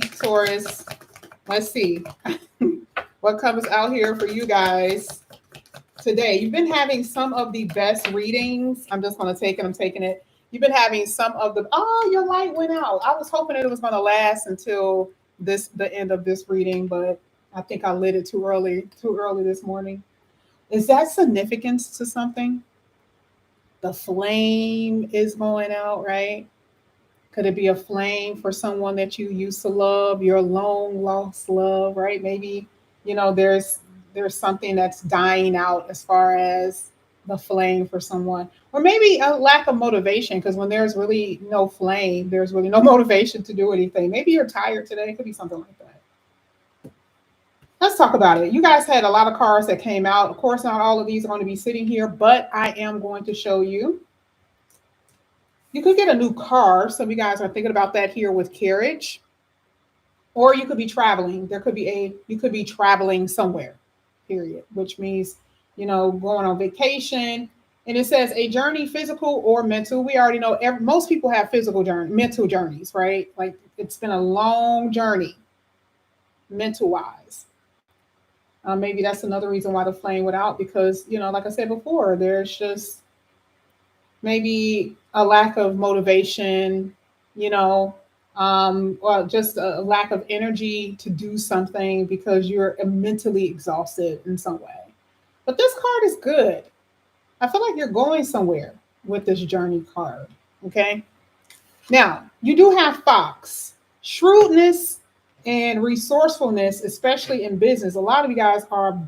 Taurus. Let's see what comes out here for you guys today. You've been having some of the best readings. I'm just going to take it. I'm taking it. You've been having some of the. Oh, your light went out. I was hoping it was going to last until the end of this reading, but I think I lit it too early. Too early this morning. Is that significance to something? The flame is going out, right? Could it be a flame for someone that you used to love, your long lost love, right? Maybe, there's something that's dying out as far as the flame for someone. Or maybe a lack of motivation, because when there's really no flame, there's really no motivation to do anything. Maybe you're tired today. It could be something like that. Let's talk about it. You guys had a lot of cards that came out. Of course, not all of these are going to be sitting here, but I am going to show you. You could get a new car. Some of you guys are thinking about that here with carriage. Or you could be traveling. You could be traveling somewhere, period, which means, going on vacation. And it says a journey, physical or mental. We already know most people have mental journeys, right? Like it's been a long journey, mental wise. Maybe that's another reason why the flame went out because, like I said before, there's just maybe a lack of motivation, or just a lack of energy to do something because you're mentally exhausted in some way. But this card is good. I feel like you're going somewhere with this journey card. Okay. Now, you do have Fox, shrewdness and resourcefulness, especially in business. A lot of you guys are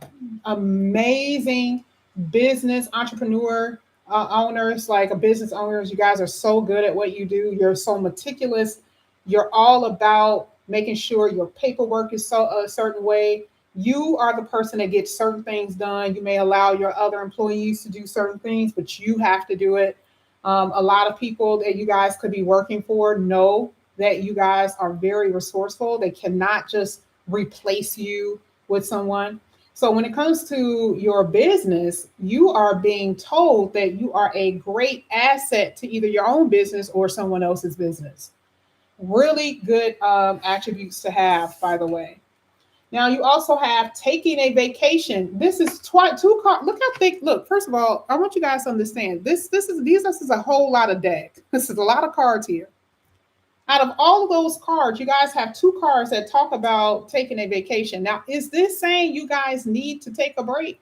amazing business entrepreneur owners, like a business owners. You guys are so good at what you do. You're so meticulous. You're all about making sure your paperwork is so a certain way. You are the person that gets certain things done. You may allow your other employees to do certain things, but you have to do it. A lot of people that you guys could be working for know that you guys are very resourceful. They cannot just replace you with someone. So when it comes to your business, you are being told that you are a great asset to either your own business or someone else's business. Really good attributes to have, by the way. Now you also have taking a vacation. This is two cards. Look how thick. Look, first of all, I want you guys to understand this is a whole lot of deck. This is a lot of cards here. Out of all of those cards, you guys have two cards that talk about taking a vacation. Now, is this saying you guys need to take a break?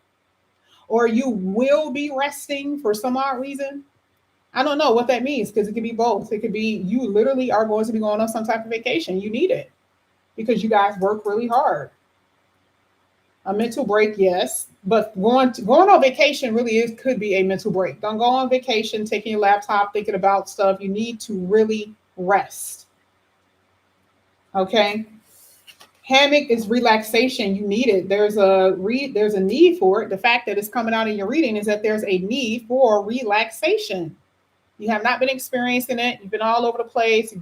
Or you will be resting for some odd reason? I don't know what that means because it could be both. It could be you literally are going to be going on some type of vacation. You need it because you guys work really hard. A mental break, yes, but going on vacation really could be a mental break. Don't go on vacation taking your laptop thinking about stuff. You need to really rest. Okay. Hammock is relaxation. You need it. There's a need for it. The fact that it's coming out in your reading is that there's a need for relaxation. You have not been experiencing it. You've been all over the place.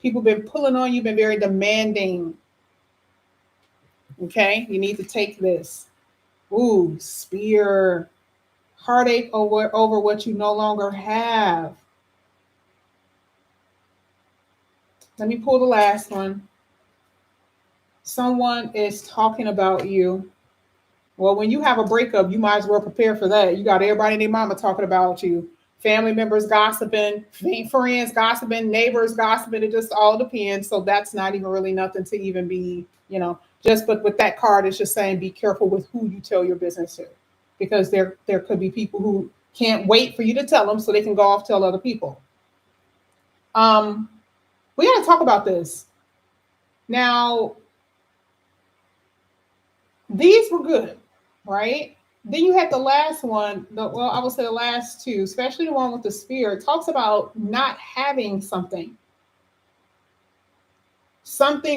People been pulling on you, been very demanding. Okay, you need to take this. Ooh, spear. Heartache over what you no longer have. Let me pull the last one. Someone is talking about you. Well, when you have a breakup, you might as well prepare for that. You got everybody and their mama talking about you. Family members gossiping, friends gossiping, neighbors gossiping. It just all depends. So that's not even really nothing to even be, but with that card, it's just saying be careful with who you tell your business to. Because there could be people who can't wait for you to tell them so they can go off tell other people. We got to talk about this. Now, these were good, right? Then you had the last one, I would say the last two, especially the one with the spear. It talks about not having something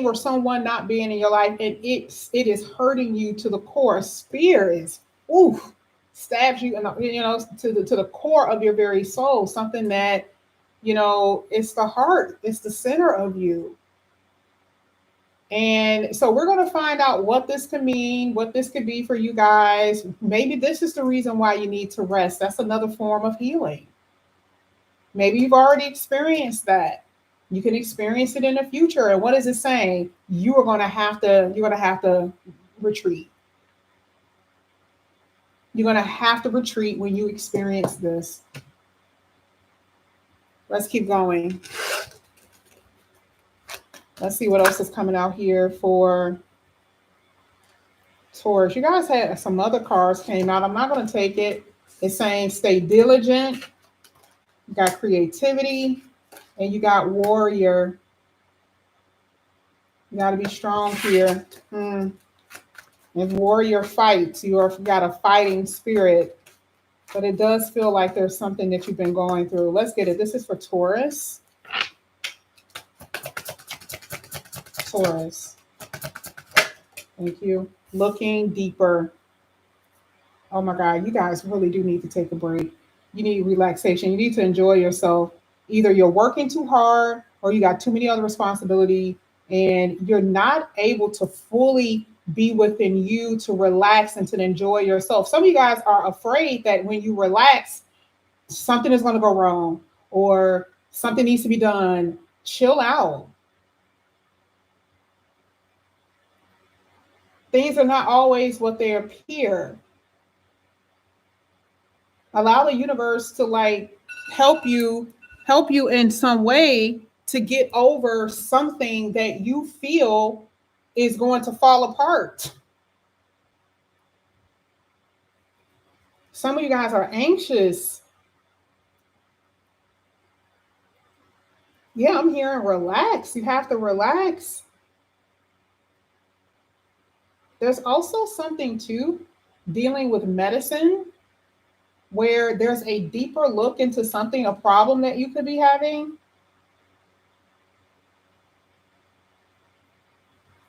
or someone not being in your life, and it is hurting you to the core. A spear is, stabs you, to the core of your very soul. Something that, it's the heart, it's the center of you. And so we're going to find out what this can mean, what this could be for you guys. Maybe this is the reason why you need to rest. That's another form of healing. Maybe you've already experienced that. You can experience it in the future. And what is it saying? You're going to have to retreat. You're going to have to retreat when you experience this. Let's keep going. Let's see what else is coming out here for Taurus. You guys had some other cards came out. I'm not going to take it. It's saying stay diligent. You got creativity, and you got warrior. You got to be strong here. And warrior fights. Got a fighting spirit. But it does feel like there's something that you've been going through. Let's get it. This is for Taurus. Taurus. Thank you. Looking deeper. Oh my God, you guys really do need to take a break. You need relaxation. You need to enjoy yourself. Either you're working too hard or you got too many other responsibilities and you're not able to fully be within you to relax and to enjoy yourself. Some of you guys are afraid that when you relax, something is going to go wrong or something needs to be done. Chill out. Things are not always what they appear. Allow the universe to help you in some way to get over something that you feel is going to fall apart. Some of you guys are anxious. Yeah, I'm hearing relax. You have to relax. There's also something too, dealing with medicine, where there's a deeper look into something, a problem that you could be having.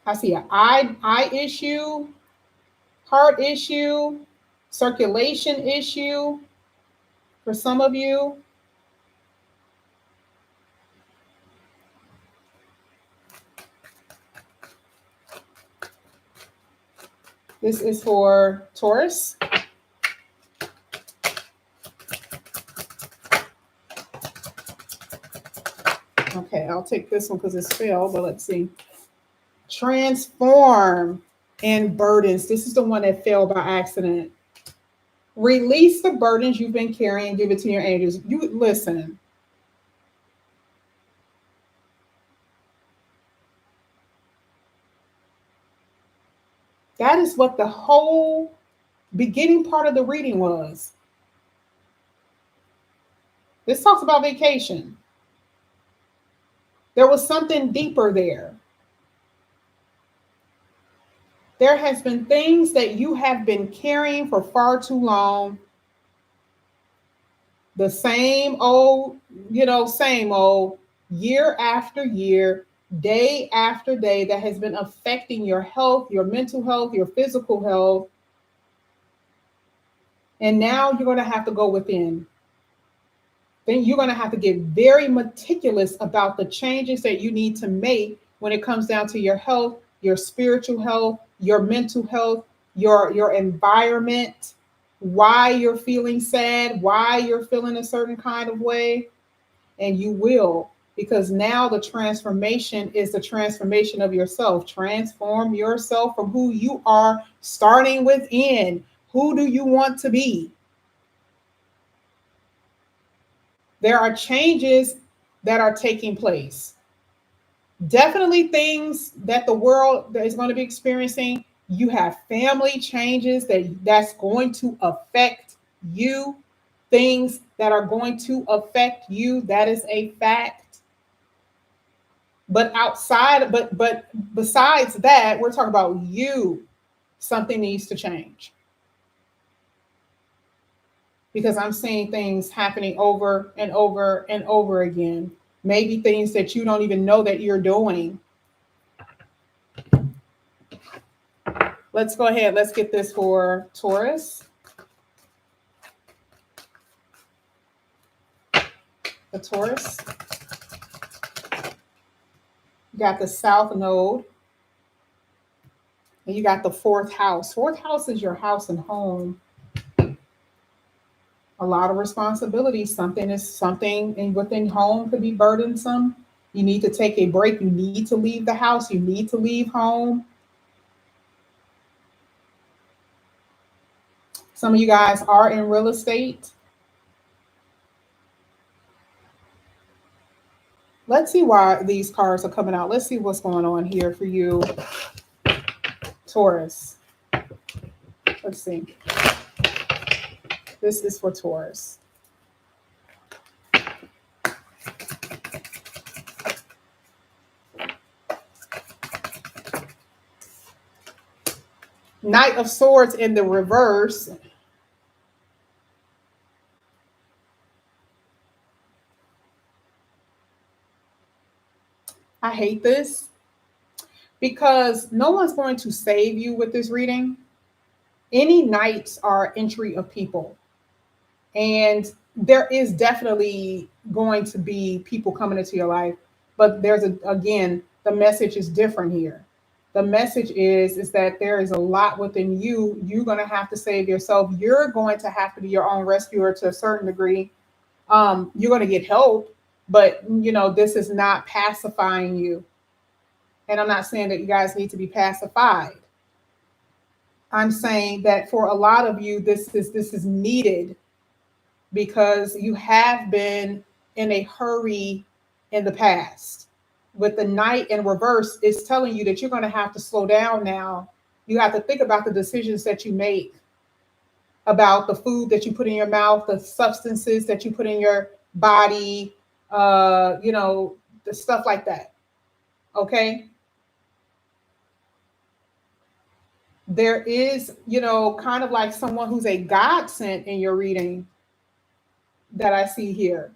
I see an eye issue, heart issue, circulation issue for some of you. This is for Taurus. Okay, I'll take this one because it's failed, but let's see. Transform and burdens. This is the one that failed by accident. Release the burdens you've been carrying, give it to your angels. You listen. That is what the whole beginning part of the reading was. This talks about vacation. There was something deeper there. There has been things that you have been carrying for far too long. The same old, same old, year after year, day after day, that has been affecting your health, your mental health, your physical health. And now you're going to have to go within. Then you're going to have to get very meticulous about the changes that you need to make when it comes down to your health, your spiritual health, your mental health, your environment, why you're feeling sad, why you're feeling a certain kind of way. And you will, because now the transformation is the transformation of yourself. Transform yourself from who you are, starting within. Who do you want to be? There are changes that are taking place. Definitely things that the world is going to be experiencing. You have family changes that's going to affect you. Things that are going to affect you. That is a fact. But besides that, we're talking about you. Something needs to change. Because I'm seeing things happening over and over and over again. Maybe things that you don't even know that you're doing. Let's go ahead. Let's get this for Taurus. The Taurus. You got the South Node. And you got the fourth house. Fourth house is your house and home. A lot of responsibility. Something and within home could be burdensome. You need to take a break. You need to leave the house. You need to leave home. Some of you guys are in real estate. Let's see why these cards are coming out. Let's see what's going on here for you, Taurus. Let's see. This is for Taurus. Knight of Swords in the reverse. I hate this because no one's going to save you with this reading. Any knights are entry of people. And there is definitely going to be people coming into your life. But again, the message is different here. The message is that there is a lot within you. You're going to have to save yourself. You're going to have to be your own rescuer to a certain degree. You're going to get help, but this is not pacifying you. And I'm not saying that you guys need to be pacified. I'm saying that for a lot of you, this is needed because you have been in a hurry in the past. With the Knight in reverse, it's telling you that you're going to have to slow down now. You have to think about the decisions that you make, about the food that you put in your mouth, the substances that you put in your body, the stuff like that. Okay. There is, kind of like someone who's a godsend in your reading that I see here.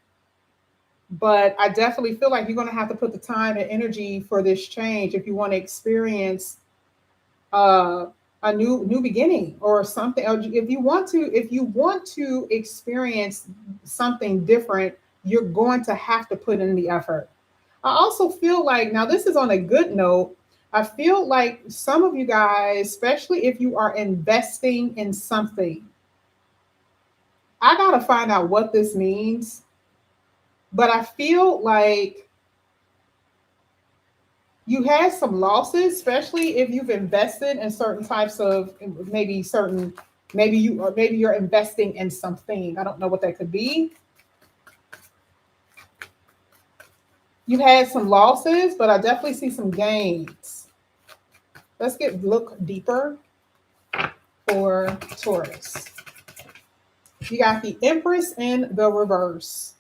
But I definitely feel like you're going to have to put the time and energy for this change if you want to experience a new beginning or something. Or if you want to experience something different, you're going to have to put in the effort. I also feel like, now this is on a good note, I feel like some of you guys, especially if you are investing in something, I got to find out what this means. But I feel like you had some losses, especially if you've invested in certain types of maybe you're investing in something. I don't know what that could be. You had some losses, but I definitely see some gains. Let's look deeper for Taurus. You got the Empress in the reverse.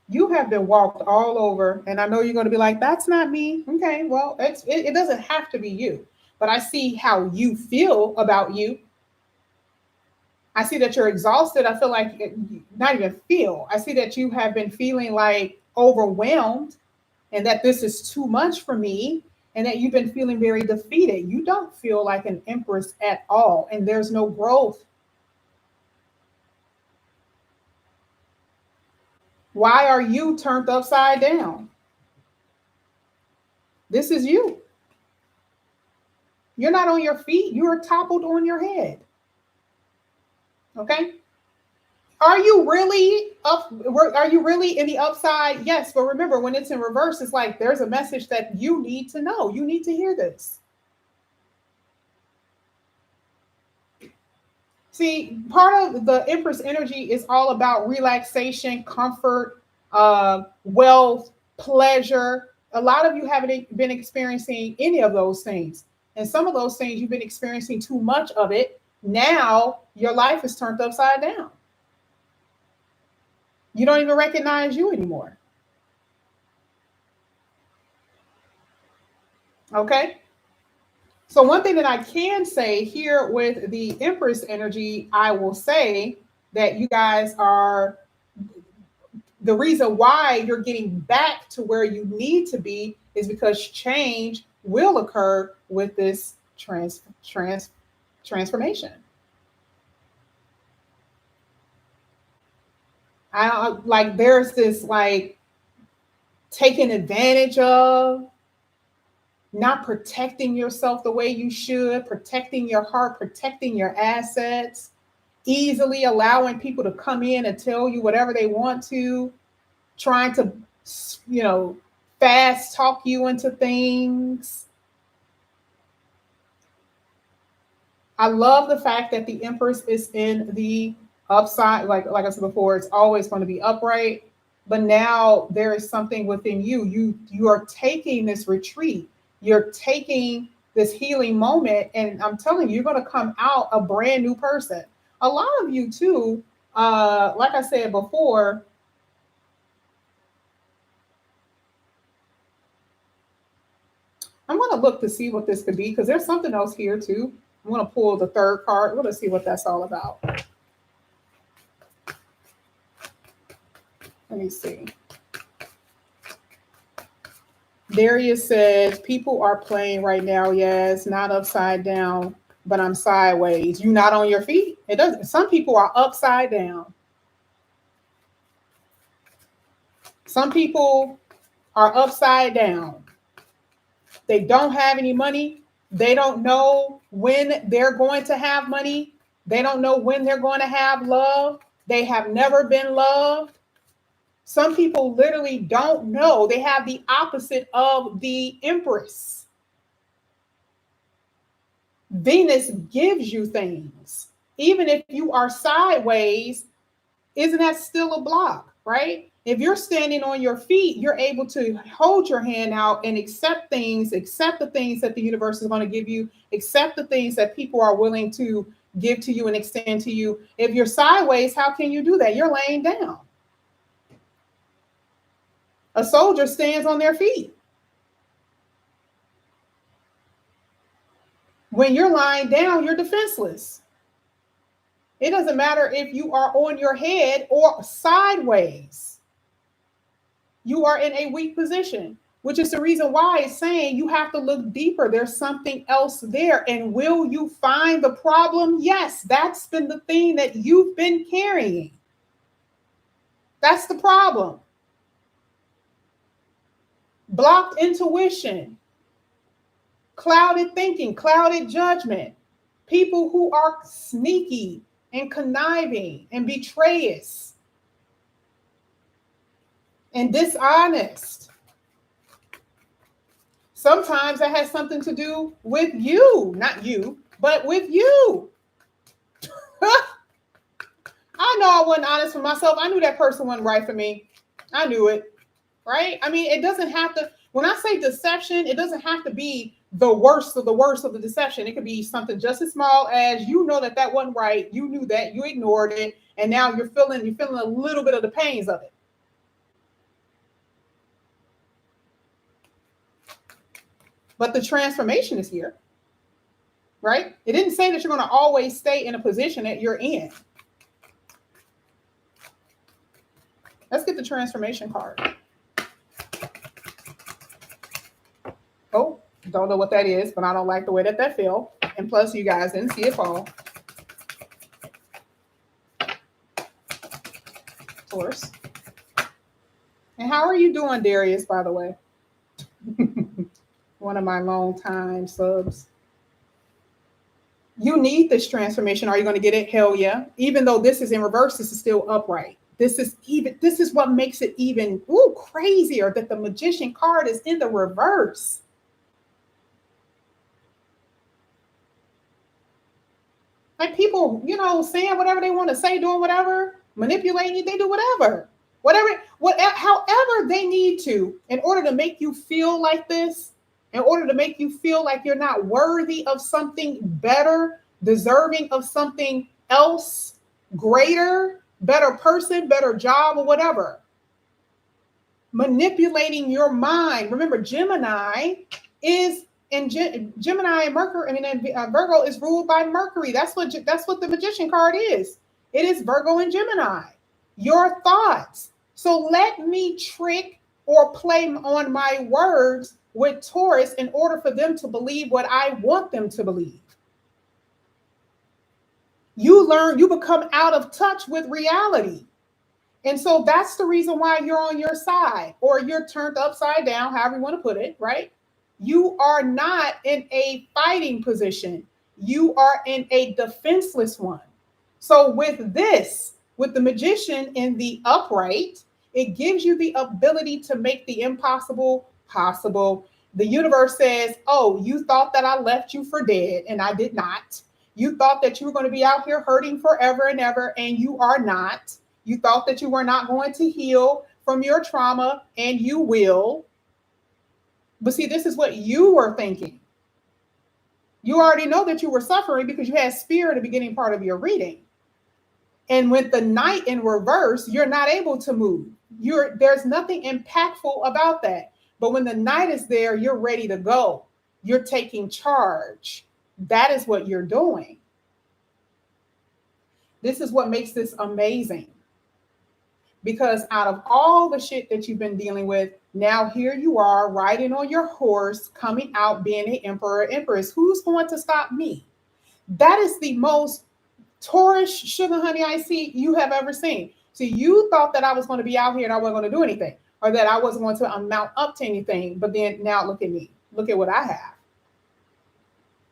You have been walked all over, and I know you're going to be like, that's not me. Okay, well, it doesn't have to be you, but I see how you feel about you. I see that you're exhausted. I feel like not even feel. I see that you have been feeling like overwhelmed and that this is too much for me and that you've been feeling very defeated. You don't feel like an empress at all, and there's no growth. Why are you turned upside down? This is you. You're not on your feet. You are toppled on your head. Okay. Are you really up? Are you really in the upside? Yes. But remember, when it's in reverse, it's like there's a message that you need to know. You need to hear this. See, part of the Empress energy is all about relaxation, comfort, wealth, pleasure. A lot of you haven't been experiencing any of those things. And some of those things you've been experiencing too much of it. Now your life is turned upside down. You don't even recognize you anymore. Okay. So one thing that I can say here with the Empress energy, I will say that you guys are, the reason why you're getting back to where you need to be is because change will occur with this transformation. There's this like taken advantage of, not protecting yourself the way you should, protecting your heart, protecting your assets, easily allowing people to come in and tell you whatever they want to. trying to, fast talk you into things. I love the fact that the Empress is in the upside. Like I said before, it's always going to be upright. But now there is something within you. You are taking this retreat. You're taking this healing moment, and I'm telling you, you're going to come out a brand new person. A lot of you too, like I said before, I'm going to look to see what this could be, because there's something else here too. I'm going to pull the third card. We're going to see what that's all about. Let me see. Darius says, people are playing right now. Yes, not upside down, but I'm sideways. You not on your feet? It doesn't. Some people are upside down. Some people are upside down. They don't have any money. They don't know when they're going to have money. They don't know when they're going to have love. They have never been loved. Some people literally don't know. They have the opposite of the Empress. Venus gives you things. Even if you are sideways, isn't that still a block, right? If you're standing on your feet, you're able to hold your hand out and accept things, accept the things that the universe is going to give you, accept the things that people are willing to give to you and extend to you. If you're sideways, how can you do that? You're laying down. A soldier stands on their feet. When you're lying down, you're defenseless. It doesn't matter if you are on your head or sideways. You are in a weak position, which is the reason why it's saying you have to look deeper. There's something else there. And will you find the problem? Yes, that's been the thing that you've been carrying. That's the problem. Blocked intuition, clouded thinking, clouded judgment, people who are sneaky and conniving and betrayers and dishonest. Sometimes that has something to do with you, not you, but with you. I know I wasn't honest with myself. I knew that person wasn't right for me. I knew it. Right? I mean, it doesn't have to, when I say deception, it doesn't have to be the worst of the deception. It could be something just as small as, you know, that wasn't right. You knew that, you ignored it, and now you're feeling a little bit of the pains of it. But the transformation is here, right? It didn't say that you're going to always stay in a position that you're in. Let's get the transformation card. Oh, don't know what that is, but I don't like the way that fell. And plus, you guys didn't see it fall. Taurus. And how are you doing, Darius, by the way? One of my long-time subs. You need this transformation. Are you going to get it? Hell yeah. Even though this is in reverse, this is still upright. This is what makes it even crazier, that the Magician card is in the reverse. Like people, saying whatever they want to say, doing whatever, manipulating you, they do whatever, however they need to, in order to make you feel like this, in order to make you feel like you're not worthy of something better, deserving of something else, greater, better person, better job, or whatever. Manipulating your mind. Remember, Gemini is, and Gemini and Mercury, Virgo is ruled by Mercury. That's what the Magician card is. It is Virgo and Gemini. Your thoughts. So let me trick or play on my words with Taurus in order for them to believe what I want them to believe. You become out of touch with reality. And so that's the reason why you're on your side, or you're turned upside down, however you want to put it, right? You are not in a fighting position. You are in a defenseless one. So with the Magician in the upright It gives you the ability to make the impossible possible. The universe says, oh, you thought that I left you for dead, and I did not. You thought that you were going to be out here hurting forever and ever, and you are not. You thought that you were not going to heal from your trauma, and you will. But see, this is what you were thinking. You already know that you were suffering because you had fear in the beginning part of your reading. And with the Knight in reverse, you're not able to move. There's nothing impactful about that. But when the Knight is there, you're ready to go. You're taking charge. That is what you're doing. This is what makes this amazing. Because out of all the shit that you've been dealing with, now here you are riding on your horse, coming out being an emperor, empress. Who's going to stop me? That is the most Taurus sugar honey I see you have ever seen. So you thought that I was going to be out here and I wasn't going to do anything, or that I wasn't going to amount up to anything. But then now look at me. Look at what I have.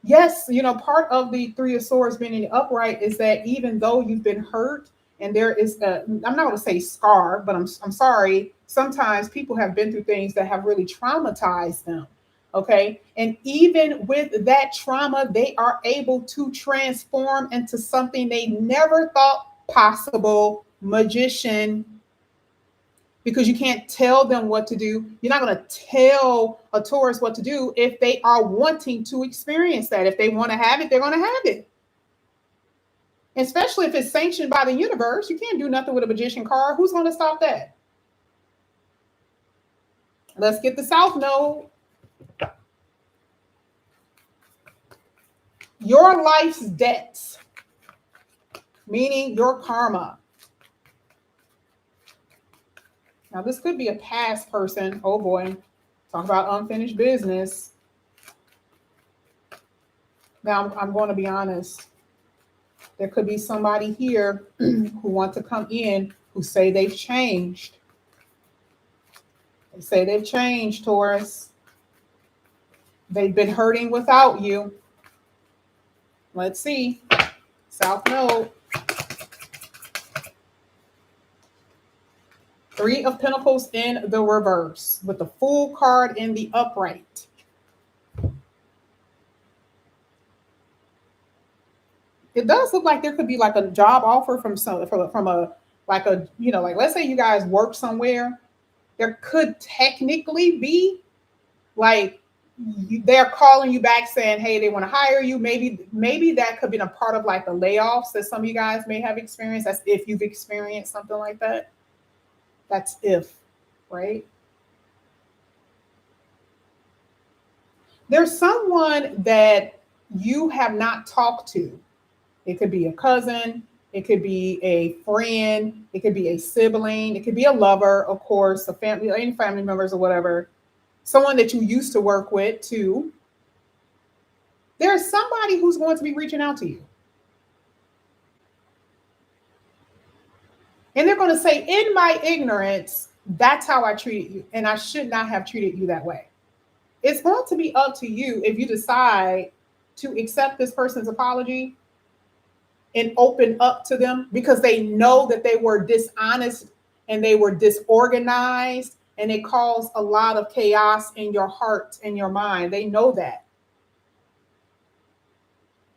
Yes, part of the Three of Swords being in the upright is that even though you've been hurt, and there is I'm not going to say scar, but I'm sorry. Sometimes people have been through things that have really traumatized them. Okay. And even with that trauma, they are able to transform into something they never thought possible. Magician. Because you can't tell them what to do. You're not going to tell a Taurus what to do if they are wanting to experience that. If they want to have it, they're going to have it. Especially if it's sanctioned by the universe. You can't do nothing with a magician card. Who's going to stop that? Let's get the South Node. Your life's debts, meaning your karma. Now, this could be a past person. Oh, boy. Talk about unfinished business. Now, I'm going to be honest. There could be somebody here who wants to come in who say they've changed. They say they've changed, Taurus. They've been hurting without you. Let's see. South Node. Three of Pentacles in the reverse with the Fool card in the upright. It does look like there could be like a job offer from let's say you guys work somewhere. There could technically be like they're calling you back saying, hey, they want to hire you. Maybe that could be a part of like the layoffs that some of you guys may have experienced. That's if you've experienced something like that. That's if, right? There's someone that you have not talked to. It could be a cousin. It could be a friend. It could be a sibling. It could be a lover, of course, a family, any family members or whatever. Someone that you used to work with too. There's somebody who's going to be reaching out to you. And they're going to say, in my ignorance, that's how I treated you. And I should not have treated you that way. It's going to be up to you if you decide to accept this person's apology and open up to them, because they know that they were dishonest and they were disorganized and it caused a lot of chaos in your heart and your mind. They know that.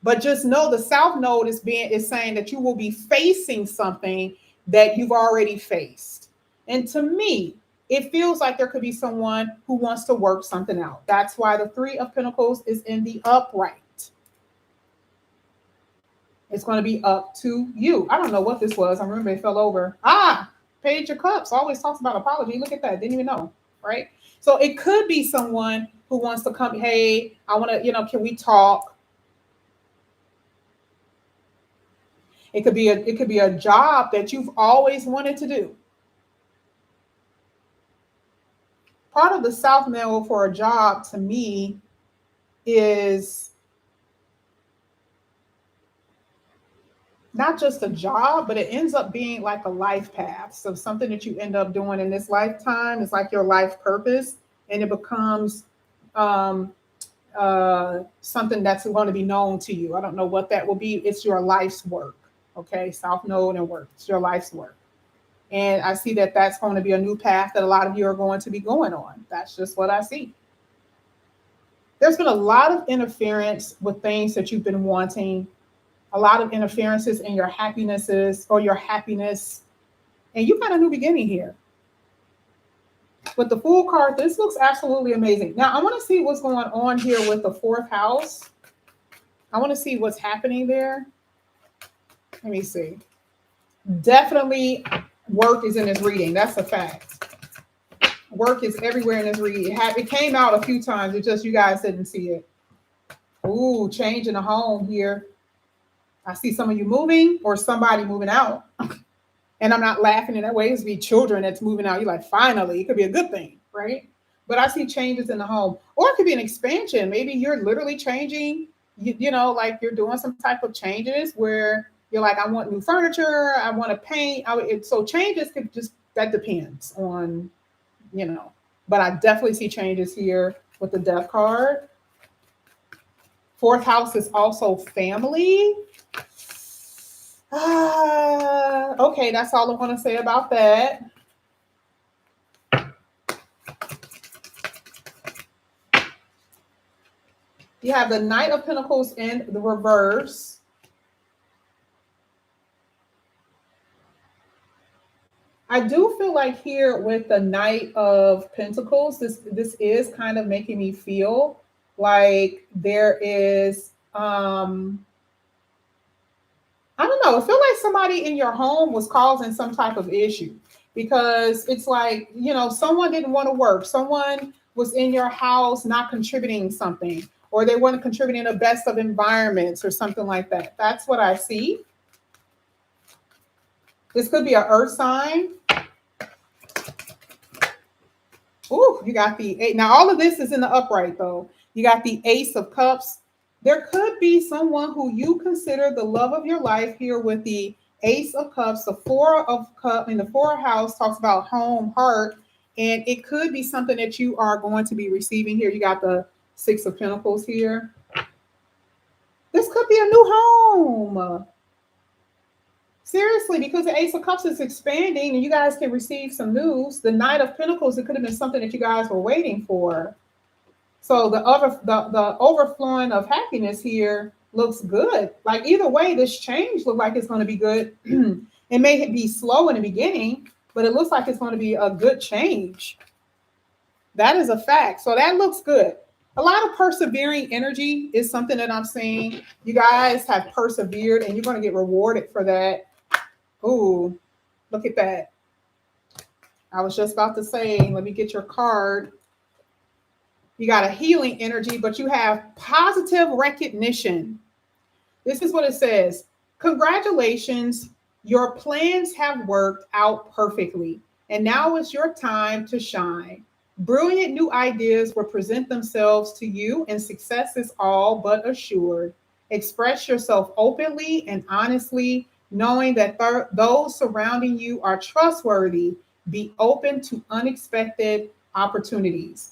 But just know the South Node is saying that you will be facing something that you've already faced. And to me, it feels like there could be someone who wants to work something out. That's why the Three of Pentacles is in the upright. It's going to be up to you. I don't know what this was. I remember it fell over. Page of Cups always talks about apology. Look at that. Didn't even know, right? So it could be someone who wants to come, hey, I want to, can we talk? It could be a job that you've always wanted to do. Part of the South Node for a job to me is not just a job, but it ends up being like a life path. So something that you end up doing in this lifetime is like your life purpose, and it becomes something that's going to be known to you. I don't know what that will be. It's your life's work. Okay, South Node and work. It's your life's work. And I see that that's going to be a new path that a lot of you are going to be going on. That's just what I see. There's been a lot of interference with things that you've been wanting, a lot of interferences in your happinesses or your happiness. And you got a new beginning here. With the Fool card, this looks absolutely amazing. Now, I want to see what's going on here with the 4th house. I want to see what's happening there. Let me see. Definitely work is in this reading. That's a fact. Work is everywhere in this reading. It came out a few times. It's just you guys didn't see it. Ooh, change in the home here. I see some of you moving or somebody moving out. And I'm not laughing in that way. It's be children that's moving out. You're like, finally, it could be a good thing, right? But I see changes in the home. Or it could be an expansion. Maybe you're literally changing, you know, like you're doing some type of changes where you're like, I want new furniture. I want to paint. So changes could just, that depends on, you know. But I definitely see changes here with the Death card. 4th house is also family. Okay, that's all I want to say about that. You have the Knight of Pentacles in the reverse. I do feel like here with the Knight of Pentacles, this is kind of making me feel like there is I don't know. I feel like somebody in your home was causing some type of issue, because it's like, you know, someone didn't want to work. Someone was in your house not contributing something, or they weren't contributing the best of environments or something like that. That's what I see. This could be an earth sign. Ooh, you got the 8. Now, all of this is in the upright, though. You got the Ace of Cups. There could be someone who you consider the love of your life here with the Ace of Cups. The 4 of Cups in the 4th house talks about home, heart, and it could be something that you are going to be receiving here. You got the 6 of Pentacles here. This could be a new home. Seriously, because the Ace of Cups is expanding and you guys can receive some news. The Knight of Pentacles, it could have been something that you guys were waiting for. So the overflowing of happiness here looks good. Like either way, this change looks like it's going to be good. It may be slow in the beginning, but it looks like it's going to be a good change. That is a fact. So that looks good. A lot of persevering energy is something that I'm seeing. You guys have persevered and you're going to get rewarded for that. Ooh, look at that. I was just about to say, let me get your card. You got a healing energy, but you have positive recognition. This is what it says. Congratulations. Your plans have worked out perfectly. And now is your time to shine. Brilliant new ideas will present themselves to you, and success is all but assured. Express yourself openly and honestly, knowing that those surrounding you are trustworthy. Be open to unexpected opportunities.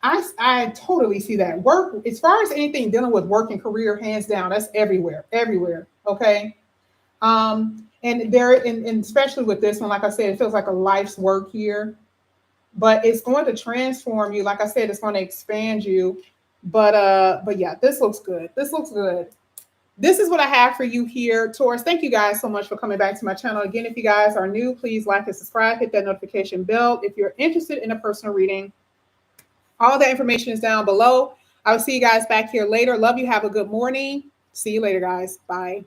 I totally see that. Work, as far as anything dealing with work and career, hands down, that's everywhere, okay? And especially with this one, like I said, it feels like a life's work here. But it's going to transform you. Like I said, it's going to expand you. But yeah, this looks good. This looks good. This is what I have for you here, Taurus. Thank you guys so much for coming back to my channel. Again, if you guys are new, please like and subscribe. Hit that notification bell. If you're interested in a personal reading, all that information is down below. I'll see you guys back here later. Love you. Have a good morning. See you later, guys. Bye.